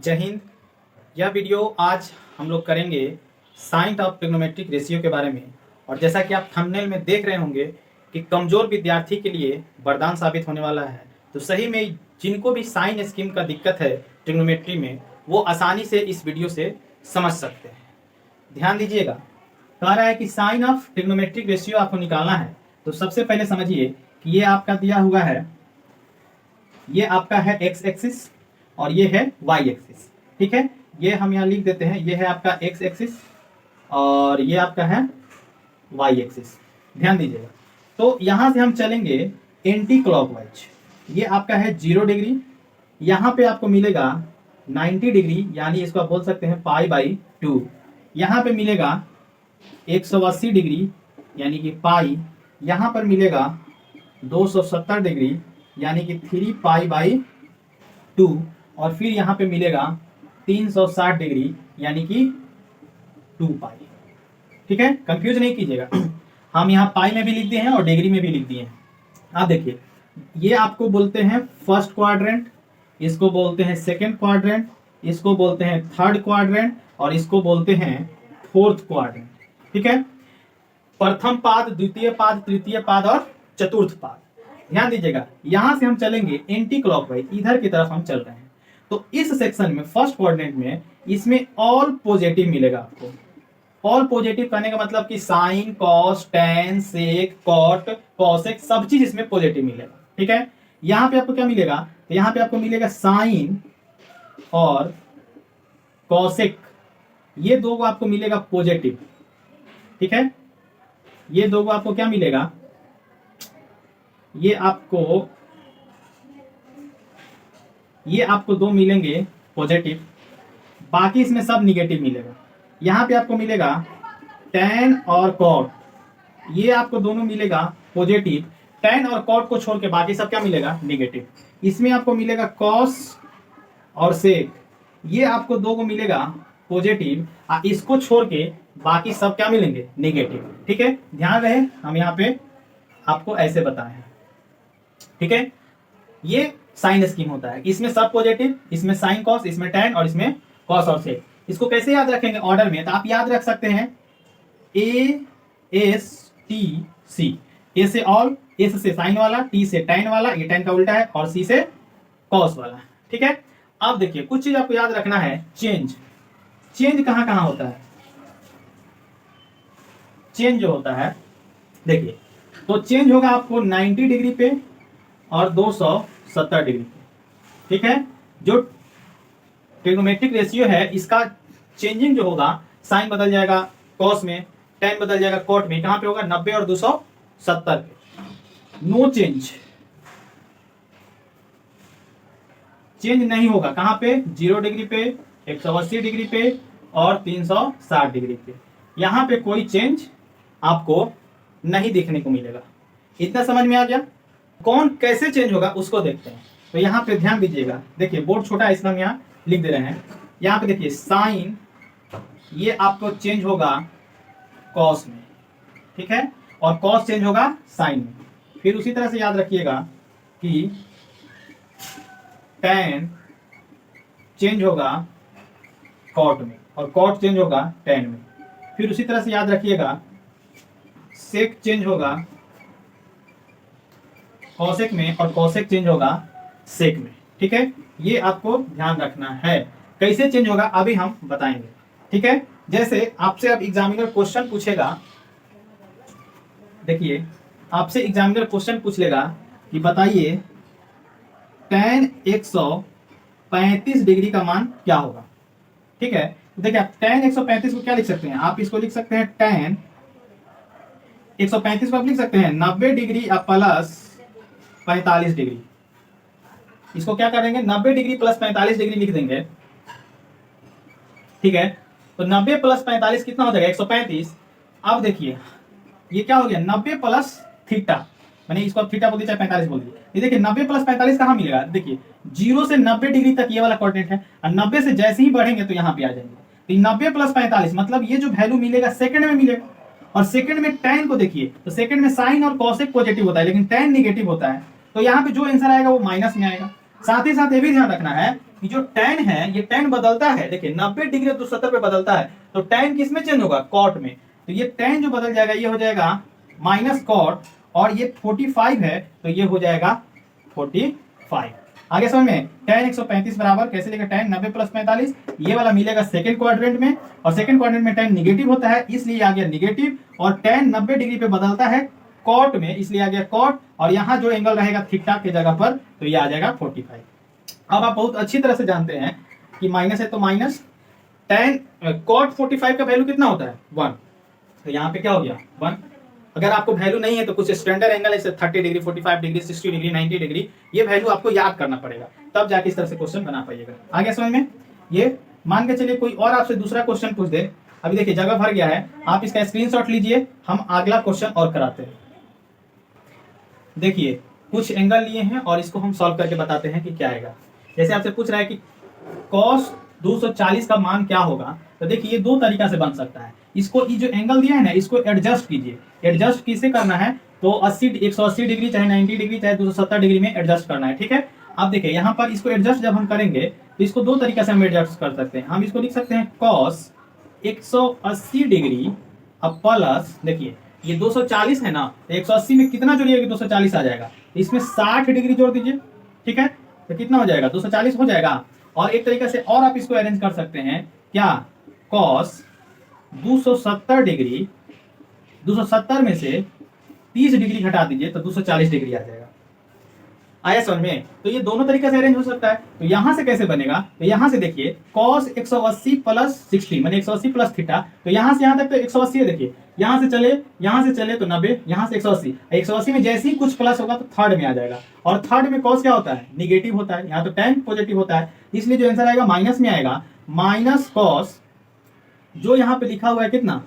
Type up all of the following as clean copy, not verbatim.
जय हिंद। यह वीडियो आज हम लोग करेंगे साइन ऑफ ट्रिग्नोमेट्रिक रेशियो के बारे में। और जैसा कि आप थंबनेल में देख रहे होंगे कि कमज़ोर विद्यार्थी के लिए वरदान साबित होने वाला है। तो सही में जिनको भी साइन स्कीम का दिक्कत है ट्रिग्नोमेट्री में, वो आसानी से इस वीडियो से समझ सकते हैं। ध्यान दीजिएगा, कह रहा है कि साइन ऑफ ट्रिग्नोमेट्रिक रेशियो आपको निकालना है। तो सबसे पहले समझिए कि ये आपका दिया हुआ है, ये आपका है एक्स एक्सिस और ये है वाई एक्सिस। ठीक है, ये हम यहाँ लिख देते हैं, ये है आपका एक्स एक्सिस और ये आपका है वाई एक्सिस। ध्यान दीजिएगा, तो यहाँ से हम चलेंगे एंटी क्लॉकवाइज। ये आपका है 0 डिग्री, यहाँ पे आपको मिलेगा 90 डिग्री, यानी इसको आप बोल सकते हैं π/2। यहाँ पे मिलेगा 180 डिग्री यानी कि पाई, यहाँ पर मिलेगा 270 डिग्री यानी कि 3π/2 और फिर यहाँ पे मिलेगा 360 डिग्री यानी कि 2π। ठीक है, कंफ्यूज नहीं कीजिएगा, हम यहाँ पाई में भी लिख दिए हैं और डिग्री में भी लिख दिए हैं। आप देखिए, ये आपको बोलते हैं फर्स्ट क्वाड्रेंट, इसको बोलते हैं सेकंड क्वाड्रेंट, इसको बोलते हैं थर्ड क्वाड्रेंट और इसको बोलते हैं फोर्थ क्वाड्रेंट। ठीक है, प्रथम पाद, द्वितीय पाद, तृतीय पाद और चतुर्थ पाद। ध्यान दीजिएगा, यहां से हम चलेंगे एंटी क्लॉकवाइज, इधर की तरफ हम चल रहे हैं। तो इस सेक्शन में फर्स्ट क्वाड्रेंट में इसमें ऑल पॉजिटिव मिलेगा आपको। ऑल पॉजिटिव करने का मतलब कि साइन, कॉस, टैन, सेक, कॉट, कॉसेक, सब चीज इसमें पॉजिटिव मिलेगा। ठीक है, यहाँ पे आपको क्या मिलेगा, तो यहाँ पे आपको मिलेगा साइन और कॉसेक, ये दो को आपको मिलेगा पॉजिटिव। ठीक है, ये दो को आपको क्या मिलेगा, ये आपको दो मिलेंगे पॉजिटिव, बाकी इसमें सब निगेटिव मिलेगा। यहाँ पे आपको मिलेगा टैन और कॉट, ये आपको दोनों मिलेगा पॉजिटिव। टैन और कॉट को छोड़ के बाकी सब क्या मिलेगा, निगेटिव। इसमें आपको मिलेगा कॉस और सेक, ये आपको दो को मिलेगा पॉजिटिव, इसको छोड़ के बाकी सब क्या मिलेंगे, निगेटिव। ठीक है, ध्यान रहे, हम यहाँ पे आपको ऐसे बताए हैं। ठीक है, ये साइन स्कीम होता है, इसमें सब पॉजिटिव, इसमें साइन कॉस, इसमें टैन और इसमें कॉस और सेक। इसको कैसे याद रखेंगे ऑर्डर में, तो आप याद रख सकते हैं A S T C. A से ऑल, एस से साइन वाला, टी से टैन वाला, ये टैन का उल्टा है, और सी से कॉस वाला। ठीक है, अब देखिए कुछ चीज आपको याद रखना है। चेंज, चेंज कहां कहां होता है, चेंज जो होता है देखिए, तो चेंज होगा आपको 90 डिग्री पे और 270 डिग्री पे। ठीक है, जो ट्रिग्नोमेट्रिक रेशियो है इसका चेंजिंग जो होगा, साइन बदल जाएगा कॉस में, टैन बदल जाएगा कॉट में। कहां पे होगा, 90 और 270 पे। नो चेंज, चेंज नहीं होगा कहां पे, 0 डिग्री पे, 180 डिग्री पे और 360 डिग्री पे। यहां पे कोई चेंज आपको नहीं देखने को मिलेगा। इतना समझ में आ गया। कौन कैसे चेंज होगा उसको देखते हैं। तो यहाँ पे ध्यान दीजिएगा, देखिए बोर्ड छोटा है इसलिए हम यहाँ लिख दे रहे हैं। यहाँ पे देखिए साइन, ये आपको चेंज होगा कॉस में। ठीक है, और कॉस चेंज होगा साइन में। फिर उसी तरह से याद रखिएगा कि टैन चेंज होगा कॉट में और कॉट चेंज होगा टैन में। फिर उसी तरह से याद रखिएगा सेक चेंज होगा कॉसेक में और कॉसेक चेंज होगा सेक में। ठीक है, ये आपको ध्यान रखना है। कैसे चेंज होगा अभी हम बताएंगे। ठीक है, जैसे आपसे अब एग्जामिनर क्वेश्चन पूछेगा, देखिए आपसे एग्जामिनर क्वेश्चन पूछ लेगा कि बताइए टैन 135 डिग्री का मान क्या होगा। ठीक है, देखिए आप टैन 135 को क्या लिख सकते हैं, आप इसको लिख सकते हैं टैन 135 को आप लिख सकते हैं 90 डिग्री प्लस 45 डिग्री। इसको क्या करेंगे, 90 डिग्री प्लस 45 डिग्री लिख देंगे। ठीक है, तो 90 प्लस 45 कितना हो जाएगा, 135। अब देखिए ये क्या हो गया, 90 प्लस थीटा, मैंने इसको थीटा बोल दिया चाहे 45 बोल दिया। ये देखिए 90 प्लस 45 कहाँ मिलेगा, देखिए 0 से 90 डिग्री तक ये वाला कोऑर्डिनेट है और 90 से जैसे ही बढ़ेंगे तो यहाँ पे आ जाएंगे। तो 90 प्लस 45 मतलब ये जो वैल्यू मिलेगा सेकंड में मिलेगा। और सेकंड में टैन को देखिए, तो सेकंड में साइन और कॉसेक पॉजिटिव होता है लेकिन टैन निगेटिव होता है। तो यहाँ पे जो आंसर आएगा वो माइनस में आएगा। साथ ही साथ ये भी ध्यान रखना है कि जो tan है ये tan बदलता है। देखिए 90 डिग्री 270 पे बदलता है, तो tan किस में चेंज होगा? कॉट में। तो ये tan जो बदल जाएगा ये हो जाएगा माइनस कॉट, और ये 45 है तो ये हो जाएगा 45। आगे समझ में? tan 135 बराबर कैसे लेगा? tan 90 प्लस 45, ये वाला मिलेगा सेकंड क्वाड्रेंट में, और सेकंड क्वाड्रेंट में tan निगेटिव होता है इसलिए आ गया निगेटिव, और tan 90 डिग्री पे बदलता है कॉट में इसलिए आ गया कॉट, और यहाँ जो एंगल रहेगा थीटा के जगह पर तो ये आ जाएगा 45। अब आप बहुत अच्छी तरह से जानते हैं कि माइनस है तो माइनस, tan कॉट 45 का वैल्यू कितना होता है? 1, तो यहाँ पे क्या हो गया? 1। अगर आपको वैल्यू नहीं है तो कुछ स्टैंडर्ड एंगल है 30 डिग्री, 45 डिग्री, 60 डिग्री, 90 डिग्री, ये वैल्यू आपको याद करना पड़ेगा, तब जाके इस तरह से क्वेश्चन बना पाइएगा। आगे समझ में? ये मान के चलिए कोई और आपसे दूसरा क्वेश्चन पूछ दे, अभी देखिए जगह भर गया है, आप इसका स्क्रीनशॉट लीजिए, हम अगला क्वेश्चन और कराते हैं। देखिए कुछ एंगल लिए हैं और इसको हम सॉल्व करके बताते हैं कि क्या आएगा। जैसे आपसे पूछ रहा है कि cos 240 का मान क्या होगा, तो देखिए ये दो तरीका से बन सकता है। इसको ये जो एंगल दिया है ना इसको एडजस्ट कीजिए। एडजस्ट किसे करना है? तो 180 डिग्री चाहे 90 डिग्री चाहे 270 डिग्री में एडजस्ट करना है, ठीक है। अब देखिए यहाँ पर इसको एडजस्ट जब हम करेंगे तो इसको दो तरीका से हम एडजस्ट कर सकते हैं। हम इसको लिख सकते हैं cos 180 डिग्री अब प्लस, देखिए ये 240 है ना, तो 180 में कितना जोड़िएगा? 240 आ जाएगा, तो इसमें 60 डिग्री जोड़ दीजिए, ठीक है, तो कितना हो जाएगा? 240 हो जाएगा। और एक तरीका से और आप इसको अरेंज कर सकते हैं, क्या? cos 270 डिग्री, 270 में से 30 डिग्री घटा दीजिए तो 240 डिग्री आ जाएगा। आया समझ में? तो ये दोनों तरीके से अरेंज हो सकता है। तो यहां से कैसे बनेगा? तो यहां से देखिए cos 180 प्लस 60 माने 180 प्लस थीटा, तो यहां से यहां तक तो 180 है। देखिए यहां से चले तो 90, यहां से 180, 180 में जैसे ही कुछ प्लस होगा तो थर्ड में आ जाएगा, और थर्ड में cos क्या होता है? निगेटिव होता है। यहाँ तो tan पॉजिटिव होता है, इसलिए जो आंसर आएगा माइनस में आएगा। माइनस cos जो यहाँ पे लिखा हुआ है कितना?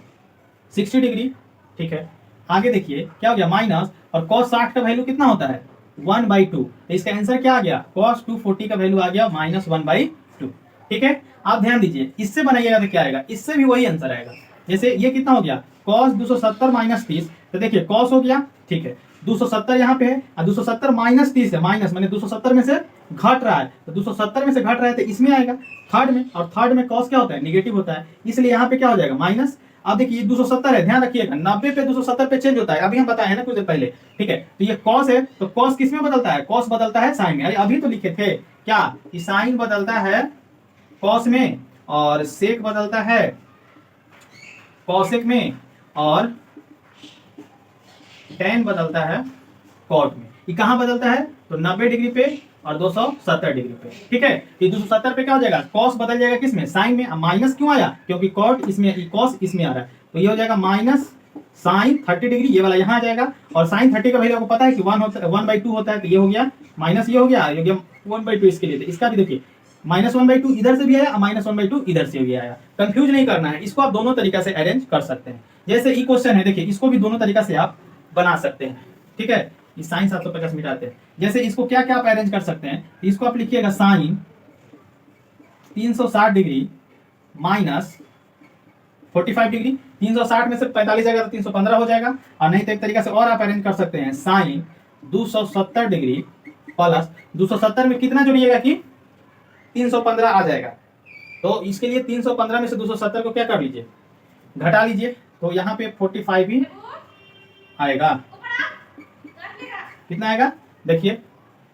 60 डिग्री, ठीक है। आगे देखिए क्या हो गया? माइनस, और cos 60 का वैल्यू कितना होता है? 1/2, तो इसका आंसर क्या आ गया? cos 240 का वैल्यू आ गया माइनस 1/2, ठीक है। आप ध्यान दीजिए, इससे बनाइएगा तो क्या आएगा? इससे भी वही आंसर आएगा। जैसे ये कितना हो गया? cos 270 माइनस 30, तो देखिए cos हो गया, ठीक है, 270 यहाँ पे है, और 270 माइनस 30 है, माइनस माने 270 में से घट रहा है, तो 270 में से घट रहा है तो इसमें आएगा थर्ड में, और थर्ड में cos क्या होता है? निगेटिव होता है, इसलिए यहाँ पे क्या हो जाएगा? माइनस। अब देखिए ये 270 है, ध्यान रखिएगा 90 पे 270 पे चेंज होता है, अभी हम बताए हैं ना कुछ देर पहले, ठीक है। तो ये cos है, तो cos किस में बदलता है? cos बदलता है साइन में। अरे अभी तो लिखे थे क्या कि साइन बदलता है cos में, और सेक बदलता है cosec में, और tan बदलता है cot में। ये कहां बदलता है? तो 90 डिग्री पे और 270 डिग्री पे, ठीक है। ये 270 पे क्या हो जाएगा? cos बदल जाएगा किस में? साइन में। माइनस क्यों आया? क्योंकि cot इसमें, cos इसमें आ रहा है, तो ये हो जाएगा माइनस साइन 30 डिग्री, ये वाला यहाँ आ जाएगा। और साइन 30 का वैल्यू आपको पता है कि 1/2 होता है, तो ये हो गया माइनस, ये हो गया 1/2 इसके लिए। इसका भी देखिए माइनस 1/2 इधर से भी आया, माइनस 1/2 इधर से भी आया। कंफ्यूज नहीं करना है, इसको आप दोनों तरीका से अरेंज कर सकते हैं। जैसे ई क्वेश्चन है, देखिए इसको भी दोनों तरीका से आप बना सकते हैं, ठीक है। ये साइन 750 मिटाते हैं। जैसे इसको क्या क्या आप अरेंज कर सकते हैं? इसको आप लिखिएगा साइन 360 डिग्री माइनस 45 डिग्री, 360 में से 45 जाएगा तो 315 हो जाएगा। और नहीं तो एक तरीका से और आप अरेंज कर सकते हैं, साइन 270 डिग्री प्लस 270 में कितना जोड़िएगा कि 315 आ जाएगा। तो इसके लिए 315 में से 270 को क्या कर लीजिए? घटा लीजिए, तो यहाँ पे 45 ही आएगा। कितना आएगा? देखिए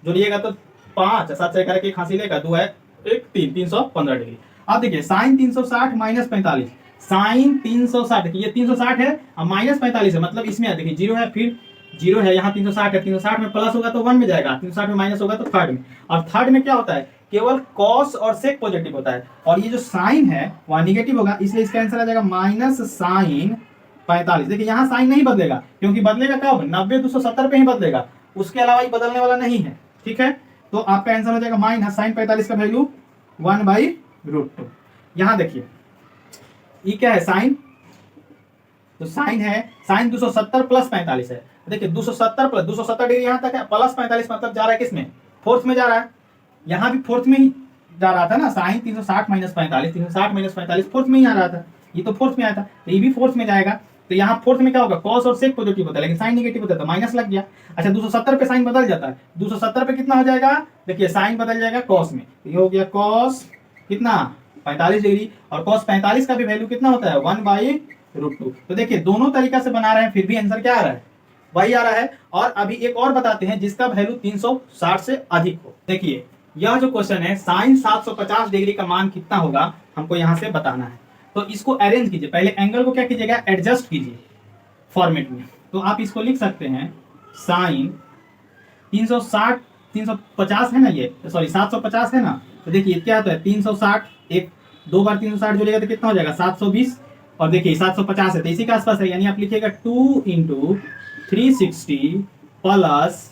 जोड़िएगा तो 5 7 से करके खांसी लेगा, 2 है 1 3, 315 डिग्री। अब देखिए साइन 360 माइनस 45, साइन 360, ये 360 है और माइनस 45 है, मतलब इसमें देखिए 0 है, फिर 0 है, यहाँ 360 है, 360 में प्लस होगा तो 1 में जाएगा, 360 में माइनस होगा तो थर्ड में। और थर्ड में क्या होता है? केवल cos और sec पॉजिटिव होता है, और ये जो साइन है वह निगेटिव होगा, इसलिए इसका आंसर आ जाएगा माइनस साइन 45। देखिए यहाँ साइन नहीं बदलेगा, क्योंकि बदलेगा कब? 90 270 पे ही बदलेगा, उसके अलावा ही बदलने वाला नहीं है, ठीक है। तो आपका आंसर हो जाएगा माइनस साइन 45 का वैल्यू 1/√2। यहाँ देखिए ये क्या है? साइन, तो साइन है, साइन 270 प्लस 45 है। देखिए 270 प्लस 270 डिग्री यहाँ तक है, प्लस 45 मतलब जा रहा है किसमें? फोर्थ में जा रहा है। यहाँ भी फोर्थ में ही जा रहा था ना, साइन 360 माइनस 45, 360 माइनस 45 फोर्थ में ही आ रहा था, ये तो फोर्थ में आया था, तो ये भी फोर्थ में जाएगा। तो यहाँ फोर्थ में क्या होगा, कॉस और सेक पॉजिटिव होता है लेकिन साइन नेगेटिव होता है तो माइनस लग गया। अच्छा 270 पे साइन बदल जाता है, 270 पे कितना हो जाएगा, देखिए साइन बदल जाएगा कॉस में, ये हो गया कॉस कितना 45 डिग्री, और कॉस 45 का भी वैल्यू कितना होता है 1/√2। तो देखिए दोनों तरीका से बना रहे हैं फिर भी आंसर क्या आ रहा है, वही आ रहा है। और अभी एक और बताते हैं जिसका वैल्यू 360 से अधिक हो। देखिए यह जो क्वेश्चन है साइन 750 डिग्री का मान कितना होगा हमको यहाँ से बताना है। तो इसको अरेंज कीजिए, पहले एंगल को क्या कीजिएगा, एडजस्ट कीजिए फॉर्मेट में। तो आप इसको लिख सकते हैं साइन 350 है ना, ये सॉरी 750 है ना, तो देखिए क्या होता है 360, एक दो बार 360 जोड़ेगा तो कितना हो जाएगा 720, और देखिए 750 है तो इसी के आसपास है, यानी आप लिखिएगा 2 × 360 प्लस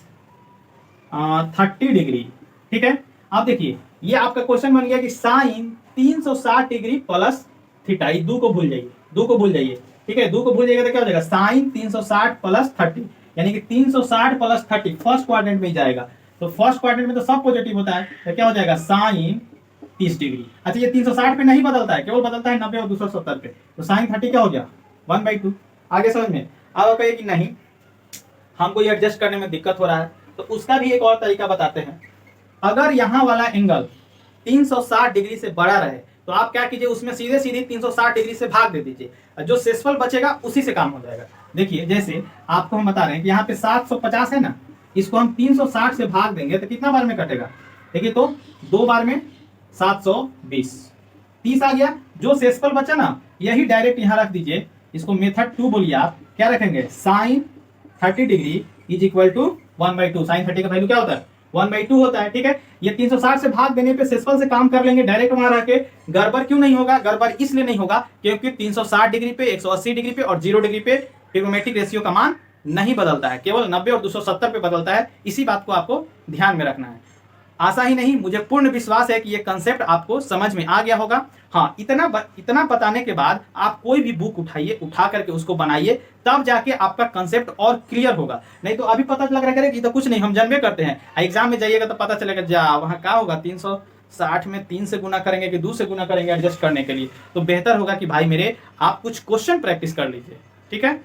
30 डिग्री। ठीक है, अब देखिए ये आपका क्वेश्चन बन गया कि साइन 360 डिग्री प्लस थीटा, ये 2 को भूल जाइए, 2 को भूल जाइए। ठीक है, 2 को भूल जाइएगा तो क्या हो जाएगा साइन 360 प्लस 30, यानी कि 360 प्लस 30 फर्स्ट क्वाड्रेंट में ही जाएगा। तो फर्स्ट क्वाड्रेंट में तो सब पॉजिटिव होता है, तो क्या हो जाएगा साइन 30 डिग्री। अच्छा ये 360 पे नहीं बदलता है, केवल बदलता है 90 और 270 पे, तो साइन 30 क्या हो गया 1/2। आगे समझ में। अब कहिए कि नहीं हमको ये एडजस्ट करने में दिक्कत हो रहा है, तो उसका भी एक और तरीका बताते हैं। अगर यहाँ वाला एंगल 360 डिग्री से बड़ा रहे तो आप क्या कीजिए, उसमें सीधे सीधे 360 डिग्री से भाग दे दीजिए, जो शेषफल बचेगा उसी से काम हो जाएगा। देखिए जैसे आपको हम बता रहे हैं कि यहाँ पे 750 है ना, इसको हम 360 से भाग देंगे तो कितना बार में कटेगा, देखिए तो 2 बार में 720, 30 आ गया। जो शेषफल बचा ना यही डायरेक्ट यहाँ रख दीजिए, इसको मेथड 2 बोलिए आप, क्या रखेंगे sine 30 degree is equal to 1/2। Sine 30 का वैल्यू क्या होता है 1/2 होता है। ठीक है, ये 360 से भाग देने पे शेषफल से काम कर लेंगे, डायरेक्ट वहां रह के। गड़बड़ क्यों नहीं होगा, गड़बड़ इसलिए नहीं होगा क्योंकि 360 डिग्री पे, 180 डिग्री पे और 0 डिग्री पे ट्रिग्नोमेट्रिक रेशियो का मान नहीं बदलता है, केवल 90 और 270 पे बदलता है। इसी बात को आपको ध्यान में रखना है। आशा ही नहीं मुझे पूर्ण विश्वास है कि ये कंसेप्ट आपको समझ में आ गया होगा। हाँ, इतना बताने के बाद आप कोई भी बुक उठाइए, उठा करके उसको बनाइए, तब जाके आपका कंसेप्ट और क्लियर होगा। नहीं तो अभी पता लग रहा है कि तो कुछ नहीं हम जन्मे करते हैं, एग्जाम में जाइएगा तो पता चलेगा जा वहाँ क्या होगा 360 में 3 से गुना करेंगे कि 2 से गुना करेंगे एडजस्ट करने के लिए। तो बेहतर होगा कि भाई मेरे आप कुछ क्वेश्चन प्रैक्टिस कर लीजिए। ठीक है।